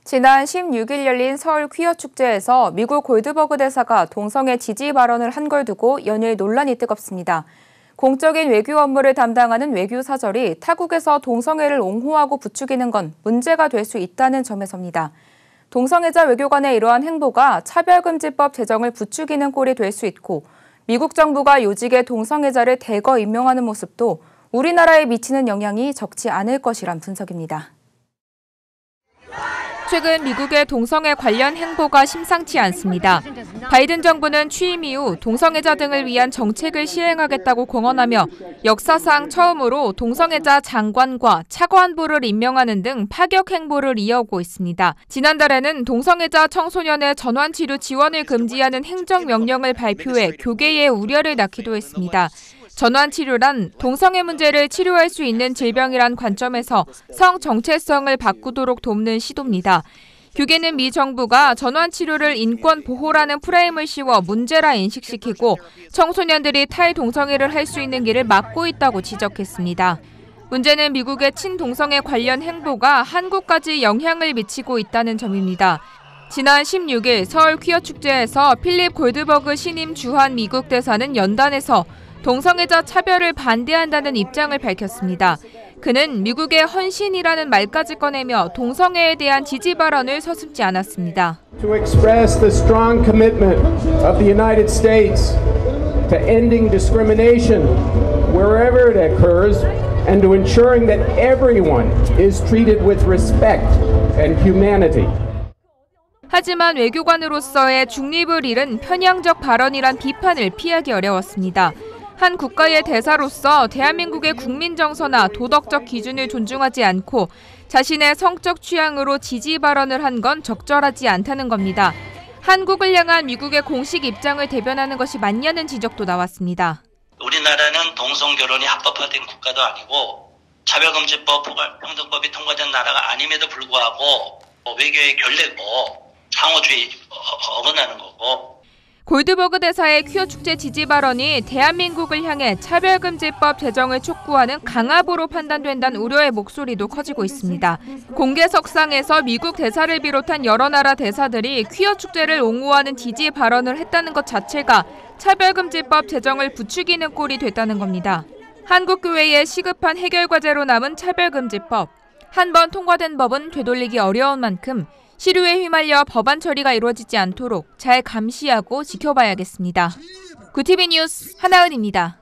지난 16일 열린 서울 퀴어 축제에서 미국 골드버그 대사가 동성애 지지 발언을 한 걸 두고 연일 논란이 뜨겁습니다. 공적인 외교 업무를 담당하는 외교사절이 타국에서 동성애를 옹호하고 부추기는 건 문제가 될 수 있다는 점에서입니다. 동성애자 외교관의 이러한 행보가 차별금지법 제정을 부추기는 꼴이 될 수 있고 미국 정부가 요직에 동성애자를 대거 임명하는 모습도 우리나라에 미치는 영향이 적지 않을 것이란 분석입니다. 최근 미국의 동성애 관련 행보가 심상치 않습니다. 바이든 정부는 취임 이후 동성애자 등을 위한 정책을 시행하겠다고 공언하며 역사상 처음으로 동성애자 장관과 차관보를 임명하는 등 파격 행보를 이어오고 있습니다. 지난달에는 동성애자 청소년의 전환치료 지원을 금지하는 행정명령을 발표해 교계의 우려를 낳기도 했습니다. 전환치료란 동성애 문제를 치료할 수 있는 질병이란 관점에서 성 정체성을 바꾸도록 돕는 시도입니다. 교계는 미 정부가 전환치료를 인권 보호라는 프레임을 씌워 문제라 인식시키고 청소년들이 탈동성애를 할 수 있는 길을 막고 있다고 지적했습니다. 문제는 미국의 친동성애 관련 행보가 한국까지 영향을 미치고 있다는 점입니다. 지난 16일 서울 퀴어 축제에서 필립 골드버그 신임 주한 미국 대사는 연단에서 동성애자 차별을 반대한다는 입장을 밝혔습니다. 그는 미국의 헌신이라는 말까지 꺼내며 동성애에 대한 지지 발언을 서슴지 않았습니다. To express the strong commitment of the United States to ending discrimination wherever it occurs and to ensuring that everyone is treated with respect and humanity. 하지만 외교관으로서의 중립을 잃은 편향적 발언이란 비판을 피하기 어려웠습니다. 한 국가의 대사로서 대한민국의 국민 정서나 도덕적 기준을 존중하지 않고 자신의 성적 취향으로 지지 발언을 한 건 적절하지 않다는 겁니다. 한국을 향한 미국의 공식 입장을 대변하는 것이 맞냐는 지적도 나왔습니다. 우리나라는 동성결혼이 합법화된 국가도 아니고 차별금지법, 평등법이 통과된 나라가 아님에도 불구하고 외교의 결례고 상호주의 어긋나는 거고. 골드버그 대사의 퀴어 축제 지지 발언이 대한민국을 향해 차별금지법 제정을 촉구하는 강압으로 판단된다는 우려의 목소리도 커지고 있습니다. 공개석상에서 미국 대사를 비롯한 여러 나라 대사들이 퀴어 축제를 옹호하는 지지 발언을 했다는 것 자체가 차별금지법 제정을 부추기는 꼴이 됐다는 겁니다. 한국교회의 시급한 해결 과제로 남은 차별금지법. 한 번 통과된 법은 되돌리기 어려운 만큼 시류에 휘말려 법안 처리가 이루어지지 않도록 잘 감시하고 지켜봐야겠습니다. 구티비 뉴스 하나은입니다.